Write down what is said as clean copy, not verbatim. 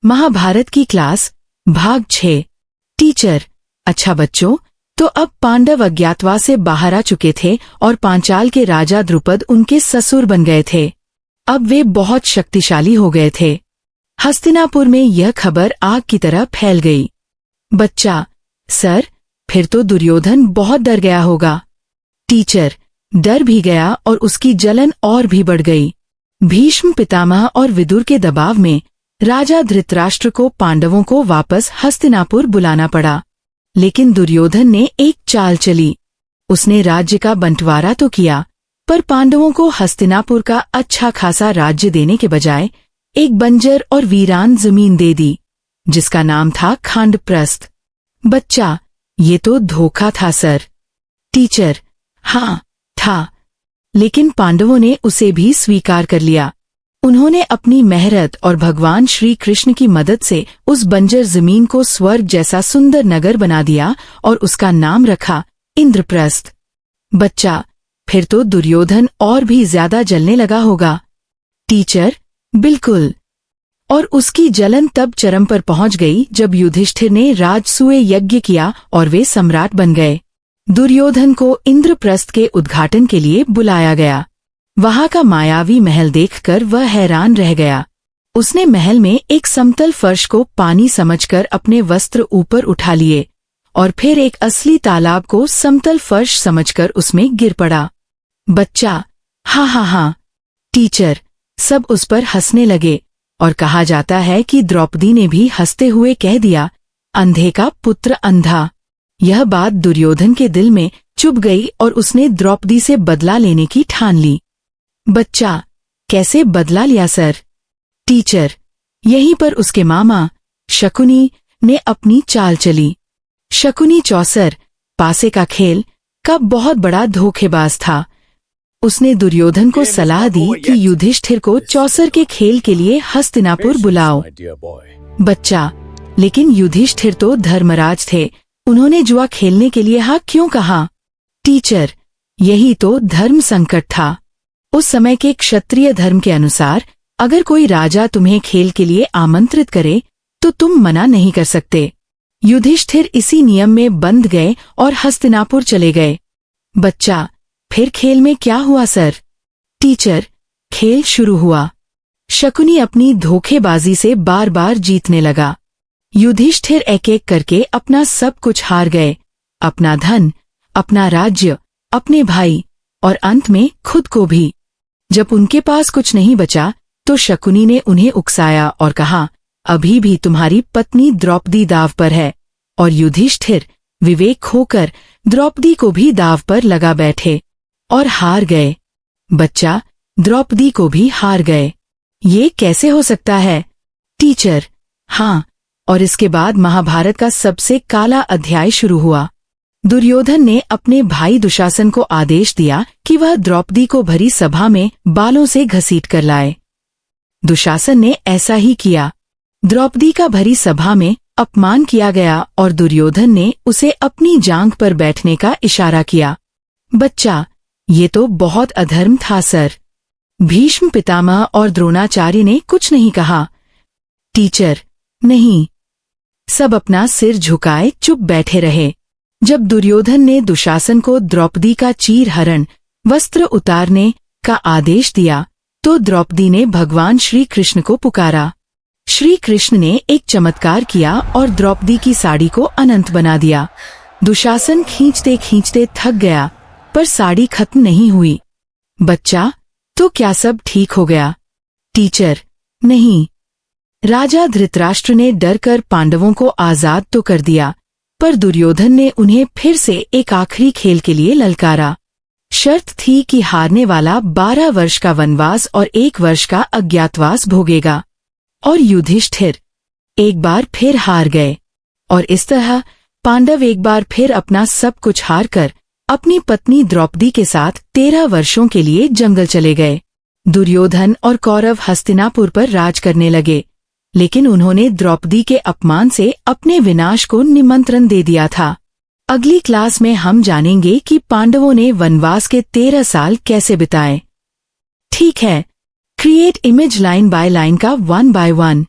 महाभारत की क्लास भाग 6। टीचर। अच्छा बच्चों, तो अब पांडव अज्ञातवास से बाहर आ चुके थे और पांचाल के राजा द्रुपद उनके ससुर बन गए थे। अब वे बहुत शक्तिशाली हो गए थे। हस्तिनापुर में यह खबर आग की तरह फैल गई। बच्चा। सर, फिर तो दुर्योधन बहुत डर गया होगा। टीचर। डर भी गया और उसकी जलन और भी बढ़ गई। भीष्म पितामह और विदुर के दबाव में राजा धृतराष्ट्र को पांडवों को वापस हस्तिनापुर बुलाना पड़ा। लेकिन दुर्योधन ने एक चाल चली। उसने राज्य का बंटवारा तो किया, पर पांडवों को हस्तिनापुर का अच्छा खासा राज्य देने के बजाय एक बंजर और वीरान जमीन दे दी, जिसका नाम था खांडप्रस्थ। बच्चा। ये तो धोखा था सर। टीचर। हाँ, था। लेकिन पांडवों ने उसे भी स्वीकार कर लिया। उन्होंने अपनी मेहनत और भगवान श्री कृष्ण की मदद से उस बंजर जमीन को स्वर्ग जैसा सुंदर नगर बना दिया और उसका नाम रखा इंद्रप्रस्थ। बच्चा। फिर तो दुर्योधन और भी ज्यादा जलने लगा होगा। टीचर। बिल्कुल। और उसकी जलन तब चरम पर पहुंच गई जब युधिष्ठिर ने राजसूय यज्ञ किया और वे सम्राट बन गए। दुर्योधन को इंद्रप्रस्थ के उद्घाटन के लिए बुलाया गया। वहां का मायावी महल देखकर वह हैरान रह गया। उसने महल में एक समतल फर्श को पानी समझकर अपने वस्त्र ऊपर उठा लिए और फिर एक असली तालाब को समतल फर्श समझकर उसमें गिर पड़ा। बच्चा। हाँ। टीचर। सब उस पर हंसने लगे और कहा जाता है कि द्रौपदी ने भी हंसते हुए कह दिया, अंधे का पुत्र अंधा। यह बात दुर्योधन के दिल में चुभ गई और उसने द्रौपदी से बदला लेने की ठान ली। बच्चा। कैसे बदला लिया सर? टीचर। यहीं पर उसके मामा शकुनी ने अपनी चाल चली। शकुनी चौसर पासे का खेल का बहुत बड़ा धोखेबाज था। उसने दुर्योधन को सलाह दी कि युधिष्ठिर को चौसर के खेल के लिए हस्तिनापुर बुलाओ। बच्चा। लेकिन युधिष्ठिर तो धर्मराज थे, उन्होंने जुआ खेलने के लिए हाँ क्यों कहा? टीचर। यही तो धर्म संकट था। उस समय के क्षत्रिय धर्म के अनुसार अगर कोई राजा तुम्हें खेल के लिए आमंत्रित करे तो तुम मना नहीं कर सकते। युधिष्ठिर इसी नियम में बंध गए और हस्तिनापुर चले गए। बच्चा। फिर खेल में क्या हुआ सर? टीचर। खेल शुरू हुआ। शकुनी अपनी धोखेबाजी से बार बार जीतने लगा। युधिष्ठिर एक एक करके अपना सब कुछ हार गए, अपना धन, अपना राज्य, अपने भाई और अंत में खुद को भी। जब उनके पास कुछ नहीं बचा तो शकुनी ने उन्हें उकसाया और कहा, अभी भी तुम्हारी पत्नी द्रौपदी दाव पर है। और युधिष्ठिर विवेक खोकर द्रौपदी को भी दाव पर लगा बैठे और हार गए। बच्चा। द्रौपदी को भी हार गए। ये कैसे हो सकता है? टीचर। हाँ, और इसके बाद महाभारत का सबसे काला अध्याय शुरू हुआ। दुर्योधन ने अपने भाई दुशासन को आदेश दिया कि वह द्रौपदी को भरी सभा में बालों से घसीट कर लाए। दुशासन ने ऐसा ही किया। द्रौपदी का भरी सभा में अपमान किया गया और दुर्योधन ने उसे अपनी जांघ पर बैठने का इशारा किया। बच्चा। ये तो बहुत अधर्म था सर। भीष्म पितामह और द्रोणाचार्य ने कुछ नहीं कहा। टीचर। नहीं। सब अपना सिर झुकाए चुप बैठे रहे। जब दुर्योधन ने दुशासन को द्रौपदी का चीरहरण वस्त्र उतारने का आदेश दिया तो द्रौपदी ने भगवान श्री कृष्ण को पुकारा। श्री कृष्ण ने एक चमत्कार किया और द्रौपदी की साड़ी को अनंत बना दिया। दुशासन खींचते खींचते थक गया, पर साड़ी खत्म नहीं हुई। बच्चा। तो क्या सब ठीक हो गया? टीचर। नहीं। राजा धृतराष्ट्र ने डरकर पांडवों को आजाद तो कर दिया, पर दुर्योधन ने उन्हें फिर से एक आखिरी खेल के लिए ललकारा। शर्त थी कि हारने वाला 12 वर्ष का वनवास और 1 वर्ष का अज्ञातवास भोगेगा। और युधिष्ठिर एक बार फिर हार गए और इस तरह पांडव एक बार फिर अपना सब कुछ हार कर अपनी पत्नी द्रौपदी के साथ 13 वर्षों के लिए जंगल चले गए। दुर्योधन और कौरव हस्तिनापुर पर राज करने लगे, लेकिन उन्होंने द्रौपदी के अपमान से अपने विनाश को निमंत्रण दे दिया था। अगली क्लास में हम जानेंगे कि पांडवों ने वनवास के 13 साल कैसे बिताए। ठीक है, create image line by line का 1 by 1।